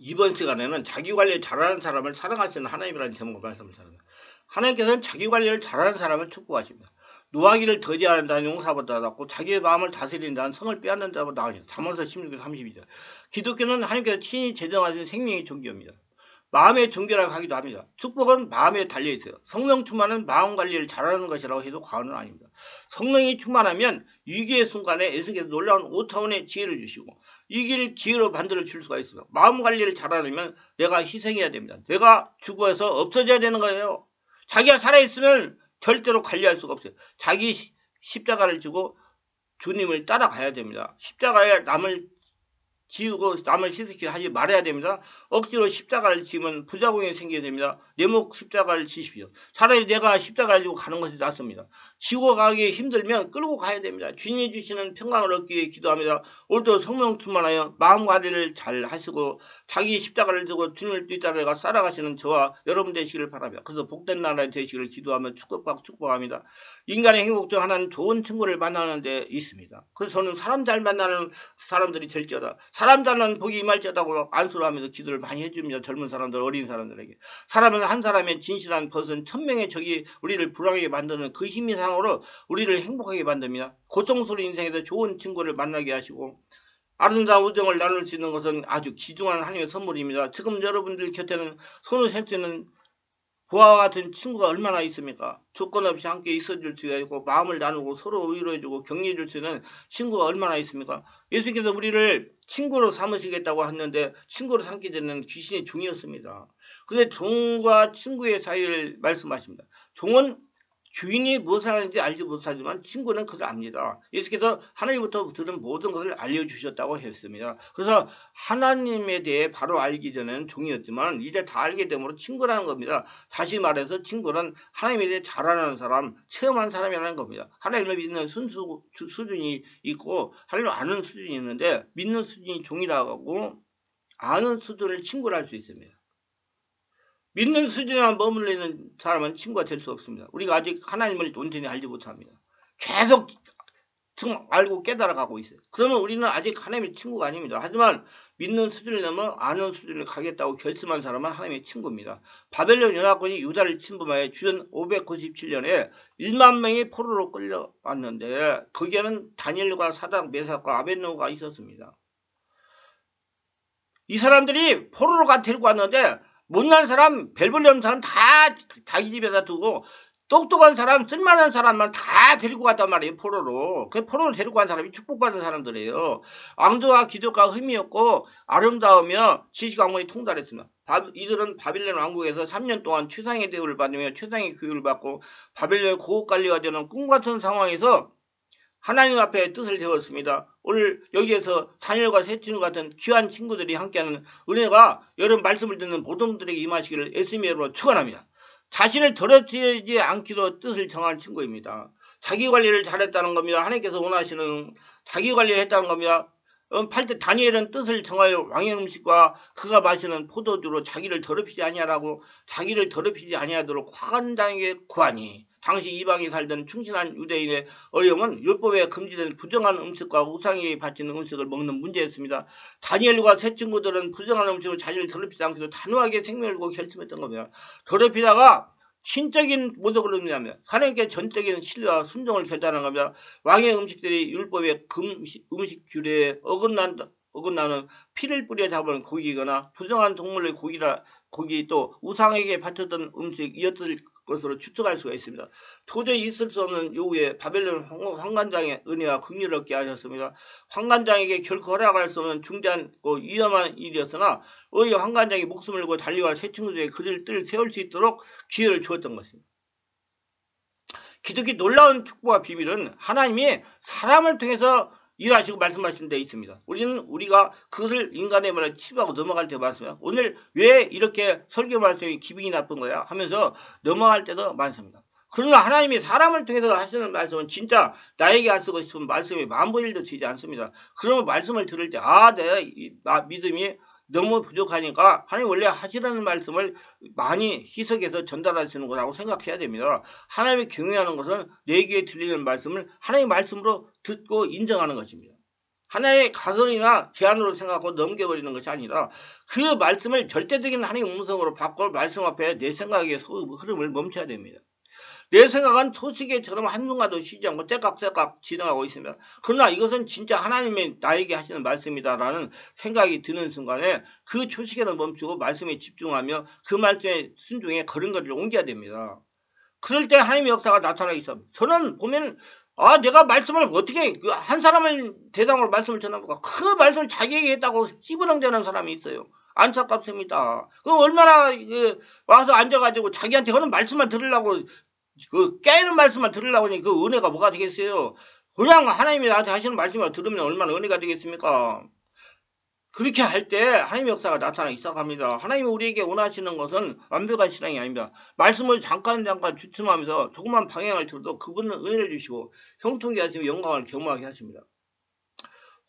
이번 시간에는 자기관리 잘하는 사람을 사랑하시는 하나님이라는 제목으로 말씀을 드립니다. 하나님께서는 자기관리를 잘하는 사람을 축복하십니다. 노하기를 더디하는 자는 용사보다 낫고 자기의 마음을 다스리는 자는 성을 빼앗는 자보다 나으시다. 잠언서 16장 32절. 기독교는 하나님께서 친히 제정하신 생명의 종교입니다. 마음의 종교라고 하기도 합니다. 축복은 마음에 달려있어요. 성령 충만은 마음 관리를 잘하는 것이라고 해도 과언은 아닙니다. 성령이 충만하면 위기의 순간에 예수께서 놀라운 5차원의 지혜를 주시고 이길 기회로 만들어 줄 수가 있어요. 마음 관리를 잘하려면 내가 희생해야 됩니다. 내가 죽어서 없어져야 되는 거예요. 자기가 살아있으면 절대로 관리할 수가 없어요. 자기 십자가를 지고 주님을 따라가야 됩니다. 십자가에 남을 지우고 남을 씻기 하지 말아야 됩니다. 억지로 십자가를 지면 부작용이 생겨야 됩니다. 내 목 십자가를 지십시오. 차라리 내가 십자가를 지고 가는 것이 낫습니다. 지고 가기 힘들면 끌고 가야 됩니다. 주님이 주시는 평강을 얻기 위해 기도합니다. 오늘도 성령 충만하여 마음 관리를 잘 하시고 자기 십자가를 지고 주님을 뒤따라 살아가시는 저와 여러분 되시기를 바랍니다. 그래서 복된 나라 되시기를 기도하며 축복합니다. 인간의 행복 중 하나는 좋은 친구를 만나는 데 있습니다. 그래서 저는 사람 잘 만나는 사람들이 될지어다. 사람 잘난 복이 임할지어다고 안수하면서 기도를 많이 해줍니다. 젊은 사람들, 어린 사람들에게. 사람은 한 사람의 진실한 벗은 1000명의 적이 우리를 불안하게 만드는 그 힘 이상으로 우리를 행복하게 만듭니다. 고통스러운 인생에서 좋은 친구를 만나게 하시고 아름다운 우정을 나눌 수 있는 것은 아주 귀중한 하나님의 선물입니다. 지금 여러분들 곁에는 손을 셀 수 있는 부하와 같은 친구가 얼마나 있습니까? 조건 없이 함께 있어줄 수가 있고 마음을 나누고 서로 위로해주고 격려해줄 수 있는 친구가 얼마나 있습니까? 예수께서 우리를 친구로 삼으시겠다고 했는데 친구로 삼게 되는 귀신의 종이었습니다. 근데 종과 친구의 사이를 말씀하십니다. 종은 주인이 무엇을 하는지 알지 못하지만 친구는 그걸 압니다. 예수께서 하나님부터 들은 모든 것을 알려주셨다고 했습니다. 그래서 하나님에 대해 바로 알기 전에는 종이었지만 이제 다 알게 되므로 친구라는 겁니다. 다시 말해서 친구는 하나님에 대해 잘 아는 사람, 체험한 사람이라는 겁니다. 하나님을 믿는 수준이 있고 하나님을 아는 수준이 있는데 믿는 수준이 종이라고 하고 아는 수준을 친구라 할 수 있습니다. 믿는 수준에만 머물리는 사람은 친구가 될 수 없습니다. 우리가 아직 하나님을 온전히 알지 못합니다. 계속 알고 깨달아가고 있어요. 그러면 우리는 아직 하나님의 친구가 아닙니다. 하지만 믿는 수준을 넘어 아는 수준을 가겠다고 결심한 사람은 하나님의 친구입니다. 바벨론 연합군이 유다를 침범하여 주전 597년에 1만 명이 포로로 끌려왔는데 거기에는 다니엘과 사닥, 메삭과 아벳노가 있었습니다. 이 사람들이 포로로 데리고 왔는데 못난 사람, 별볼일 없는 사람 다 자기 집에다 두고 똑똑한 사람, 쓸만한 사람만 다 데리고 갔단 말이에요. 포로로. 그 포로로 데리고 간 사람이 축복받은 사람들이에요. 왕조와 기독과 흠이 없고 아름다우며 지식왕문이 통달했습니다. 이들은 바빌론 왕국에서 3년 동안 최상의 대우를 받으며 최상의 교육을 받고 바빌론의 고급관리가 되는 꿈같은 상황에서 하나님 앞에 뜻을 세웠습니다. 오늘 여기에서 다니엘과 셋중 같은 귀한 친구들이 함께하는 은혜가 여러분 말씀을 듣는 모든 분들에게 임하시기를 예수님의 이름으로 축원합니다. 자신을 더럽히지 않기로 뜻을 정한 친구입니다. 자기관리를 잘했다는 겁니다. 하나님께서 원하시는 자기관리를 했다는 겁니다. 8대 다니엘은 뜻을 정하여 왕의 음식과 그가 마시는 포도주로 자기를 더럽히지 아니하라고 자기를 더럽히지 아니하도록 화관장에게 구하니 당시 이방에 살던 충신한 유대인의 어려움은 율법에 금지된 부정한 음식과 우상에게 바치는 음식을 먹는 문제였습니다. 다니엘과 세 친구들은 부정한 음식을 자기를 더럽히지 않기로 단호하게 생명을 걸고 결심했던 겁니다. 더럽히다가 신적인 모독을 의미하며 하나님께 전적인 신뢰와 순종을 결단한 겁니다. 왕의 음식들이 율법의 음식 규례에 어긋나는 피를 뿌려 잡은 고기거나 부정한 동물의 고기 또 우상에게 바쳤던 음식이었을 것으로 추측할 수가 있습니다. 도저히 있을 수 없는 요구에 바벨론 황관장의 은혜와 긍휼을 얻게 하셨습니다. 황관장에게 결코 허락할 수 없는 중대하고 위험한 일이었으나 오히려 황관장이 목숨을 걸고 달려갈 새 친구들에게 그들 뜰 세울 수 있도록 기회를 주었던 것입니다. 기독교 놀라운 축복과 비밀은 하나님이 사람을 통해서 일하시고 말씀하신 데 있습니다. 우리가 그것을 인간의 말을 치부하고 넘어갈 때 말씀해요. 오늘 왜 이렇게 설교 말씀이 기분이 나쁜 거야? 하면서 넘어갈 때도 많습니다. 그러나 하나님이 사람을 통해서 하시는 말씀은 진짜 나에게 하시고 싶은 말씀이 만분일도 되지 않습니다. 그러면 말씀을 들을 때 내 믿음이 너무 부족하니까 하나님 원래 하시라는 말씀을 많이 희석해서 전달하시는 거라고 생각해야 됩니다. 하나님이 경외하는 것은 내 귀에 들리는 말씀을 하나님의 말씀으로 듣고 인정하는 것입니다. 하나의 가설이나 제안으로 생각하고 넘겨버리는 것이 아니라 그 말씀을 절대적인 하나님의 음성으로 바꿔 말씀 앞에 내 생각의 흐름을 멈춰야 됩니다. 내 생각은 초시계처럼 한순간도 쉬지 않고 째깍째깍 진행하고 있습니다. 그러나 이것은 진짜 하나님의 나에게 하시는 말씀이다라는 생각이 드는 순간에 그 초시계를 멈추고 말씀에 집중하며 그 말씀에 순종해 걸음걸이를 옮겨야 됩니다. 그럴 때 하나님의 역사가 나타나기 시작합니다. 저는 보면 내가 말씀을 어떻게 한 사람을 대상으로 말씀을 전하고 그 말씀을 자기에게 했다고 찌부렁대는 사람이 있어요. 안타깝습니다. 그 얼마나 와서 앉아가지고 자기한테 하는 말씀만 들으려고 깨는 말씀만 들으려고 하니 그 은혜가 뭐가 되겠어요? 그냥 하나님이 나한테 하시는 말씀만 들으면 얼마나 은혜가 되겠습니까? 그렇게 할 때 하나님의 역사가 나타나기 시작합니다. 하나님이 우리에게 원하시는 것은 완벽한 신앙이 아닙니다. 말씀을 잠깐 주춤하면서 조그만 방향을 들어도 그분은 은혜를 주시고 형통케 하시며 영광을 경험하게 하십니다.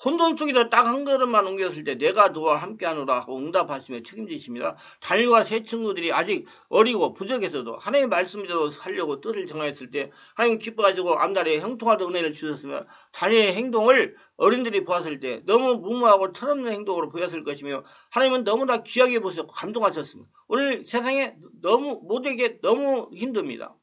혼돈 속에서 딱 한 걸음만 옮겼을 때 내가 너와 함께하노라 하고 응답하시며 책임지십니다. 다니엘과 세 친구들이 아직 어리고 부족해서도 하나님의 말씀대로 살려고 뜻을 정하였을 때 하나님 기뻐하시고 앞날에 형통하던 은혜를 주셨으며 다니엘의 행동을 어른들이 보았을 때 너무 무모하고 철없는 행동으로 보였을 것이며 하나님은 너무나 귀하게 보셨고 감동하셨습니다. 오늘 세상에 모두에게 너무 힘듭니다.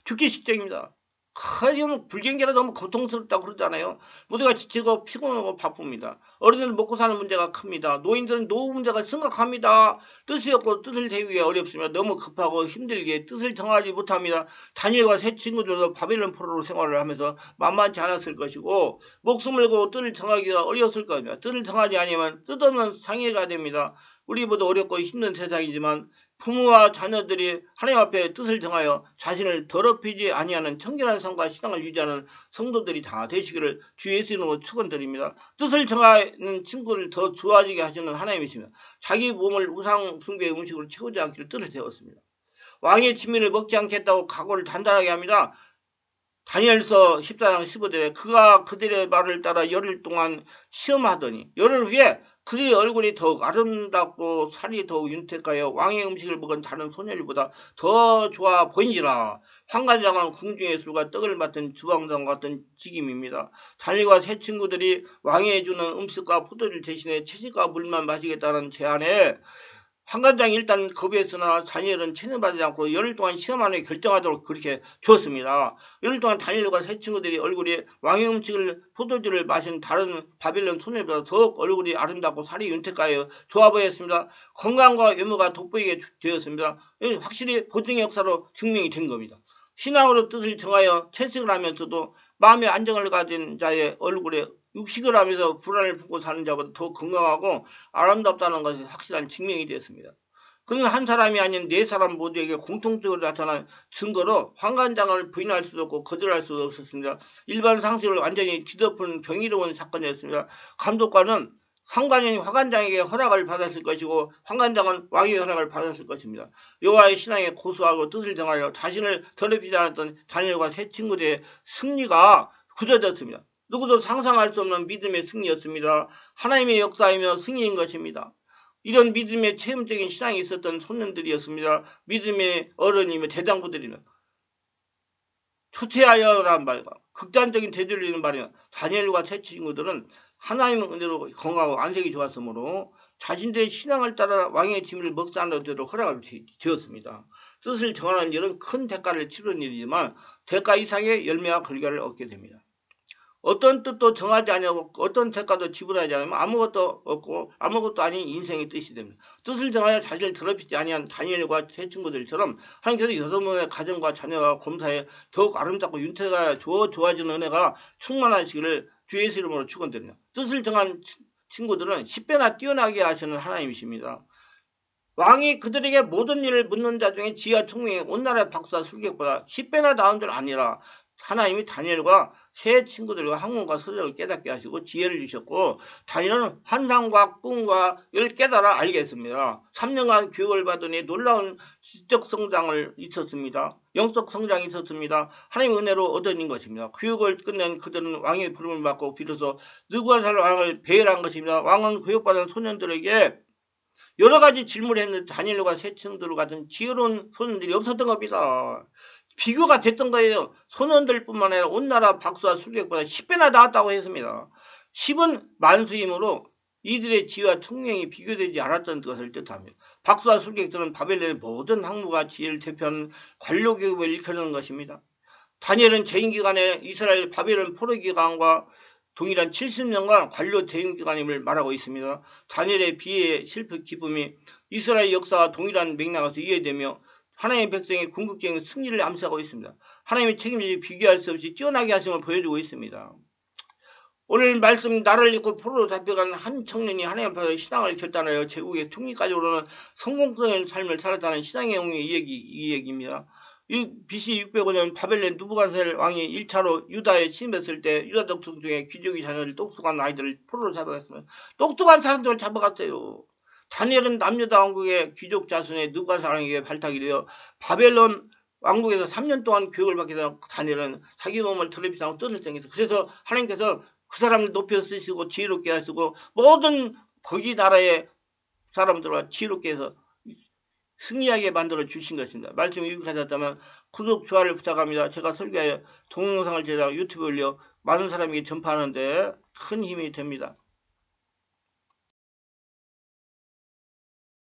죽기 직전입니다. 불경기라 너무 고통스럽다고 그러잖아요. 모두가 지치고 피곤하고 바쁩니다. 어른들은 먹고 사는 문제가 큽니다. 노인들은 노후 문제가 심각합니다. 뜻이 없고 뜻을 세우기가 어렵습니다. 너무 급하고 힘들게 뜻을 정하지 못합니다. 다니엘과 세 친구들도 바벨론 포로로 생활을 하면서 만만치 않았을 것이고 목숨을 걸고 뜻을 정하기가 어려웠을 겁니다. 뜻을 정하지 않으면 뜻없는 상해가 됩니다. 우리 모두 어렵고 힘든 세상이지만 부모와 자녀들이 하나님 앞에 뜻을 정하여 자신을 더럽히지 아니하는 청결한 삶과 신앙을 유지하는 성도들이 다 되시기를 주 예수 이름으로 축원드립니다. 뜻을 정하는 친구를 더 좋아지게 하시는 하나님이시며 자기 몸을 우상 숭배의 음식으로 채우지 않기를 뜻을 세웠습니다. 왕의 진미를 먹지 않겠다고 각오를 단단하게 합니다. 다니엘서 14장 15절에 그가 그들의 말을 따라 열흘 동안 시험하더니 열흘 후에 그의 얼굴이 더욱 아름답고 살이 더욱 윤택하여 왕의 음식을 먹은 다른 소녀들보다 더 좋아 보이니라. 환관장은 궁중의 술과 떡을 맡은 주방장 같은 직임입니다. 다니엘과 세 친구들이 왕이 주는 음식과 포도주 대신에 채식과 물만 마시겠다는 제안에 환관장이 일단 거부했으나 다니엘은 체념받지 않고 열흘 동안 시험한 후에 결정하도록 그렇게 주었습니다. 열흘 동안 다니엘과 세 친구들이 얼굴이 왕의 음식을 포도주를 마신 다른 바벨론 소녀보다 더욱 얼굴이 아름답고 살이 윤택하여 좋아 보였습니다. 건강과 외모가 돋보이게 되었습니다. 확실히 보증의 역사로 증명이 된 겁니다. 신앙으로 뜻을 정하여 채식을 하면서도 마음의 안정을 가진 자의 얼굴에 육식을 하면서 불안을 품고 사는 자보다 더 건강하고 아름답다는 것이 확실한 증명이 되었습니다. 그는 한 사람이 아닌 네 사람 모두에게 공통적으로 나타난 증거로 환관장을 부인할 수도 없고 거절할 수도 없었습니다. 일반 상식을 완전히 뒤덮은 경이로운 사건이었습니다. 감독관은 상관인이 환관장에게 허락을 받았을 것이고 환관장은 왕의 허락을 받았을 것입니다. 여호와의 신앙에 고수하고 뜻을 정하여 자신을 더럽히지 않았던 다니엘과 세 친구들의 승리가 굳어졌습니다. 누구도 상상할 수 없는 믿음의 승리였습니다. 하나님의 역사이며 승리인 것입니다. 이런 믿음의 체험적인 신앙이 있었던 소년들이었습니다. 믿음의 어른이며 대장부들이며 초췌하여라는 말과 극단적인 되돌리는 말이나 다니엘과 세 친구들은 하나님의 은혜로 건강하고 안색이 좋았으므로 자신들의 신앙을 따라 왕의 짐을 먹자는 대로 허락을 되었습니다. 뜻을 정하는 일은 큰 대가를 치르는 일이지만 대가 이상의 열매와 결과를 얻게 됩니다. 어떤 뜻도 정하지 않고 어떤 대가도 지불하지 않으면 아무것도 없고 아무것도 아닌 인생의 뜻이 됩니다. 뜻을 정하여 자신을 더럽히지 아니한 다니엘과 세 친구들처럼 하나님께서 여러분의 가정과 자녀와 검사에 더욱 아름답고 윤태가 좋아지는 은혜가 충만하시기를 주 예수 이름으로 축원드립니다. 뜻을 정한 친구들은 10배나 뛰어나게 하시는 하나님이십니다. 왕이 그들에게 모든 일을 묻는 자 중에 지혜와 총명의 온 나라의 박수와 술객보다 10배나 나은 줄 아니라 하나님이 다니엘과 세 친구들과 학문과 서적을 깨닫게 하시고 지혜를 주셨고 다니엘은 환상과 꿈과 을 깨달아 알게 했습니다. 3년간 교육을 받으니 놀라운 지적 성장을 있었습니다. 영적 성장이 있었습니다. 하나님의 은혜로 얻어진 것입니다. 교육을 끝낸 그들은 왕의 부름을 받고 비로소 느부갓네살 왕을 배열한 것입니다. 왕은 교육받은 소년들에게 여러 가지 질문을 했는데 다니엘과 세 친구들 같은 지혜로운 소년들이 없었던 겁니다. 비교가 됐던 거예요. 소년들뿐만 아니라 온 나라 박수와 술객보다 10배나 나았다고 했습니다. 10은 만수이므로 이들의 지혜와 총명이 비교되지 않았던 것을 뜻합니다. 박수와 술객들은 바벨론의 모든 학문과 지혜를 대표하는 관료계급을 일컫는 것입니다. 다니엘은 재임기간에 이스라엘 바벨론 포로기간과 동일한 70년간 관료 재임기간임을 말하고 있습니다. 다니엘의 비애의 실패 기쁨이 이스라엘 역사와 동일한 맥락에서 이해되며 하나님의 백성의 궁극적인 승리를 암시하고 있습니다. 하나님의 책임을 비교할 수 없이 뛰어나게 하심을 보여주고 있습니다. 오늘 말씀 나를 잊고 포로로 잡혀간 한 청년이 하나님 앞에서 신앙을 결단하여 제국의 총리까지 오르는 성공적인 삶을 살았다는 신앙의 영웅의 이 얘기입니다. BC 605년 바벨론 누부갓네살 왕이 1차로 유다에 침입했을 때 유다 족속 중에 귀족의 자녀들 똑똑한 아이들을 포로로 잡아갔습니다. 똑똑한 사람들을 잡아갔어요. 다니엘은 남유다 왕국의 귀족 자손의 누부갓네살 왕에게 발탁이 되어 바벨론 왕국에서 3년 동안 교육을 받게 된 다니엘은 자기 몸을 텔레비전하고 뜻을 정했어요. 그래서 하나님께서 그 사람을 높여 쓰시고 지혜롭게 하시고 모든 거기 나라의 사람들과 지혜롭게 해서 승리하게 만들어 주신 것입니다. 말씀이 유익하셨다면 구독, 좋아요를 부탁합니다. 제가 설교하여 동영상을 제작 유튜브에 올려 많은 사람에게 전파하는데 큰 힘이 됩니다.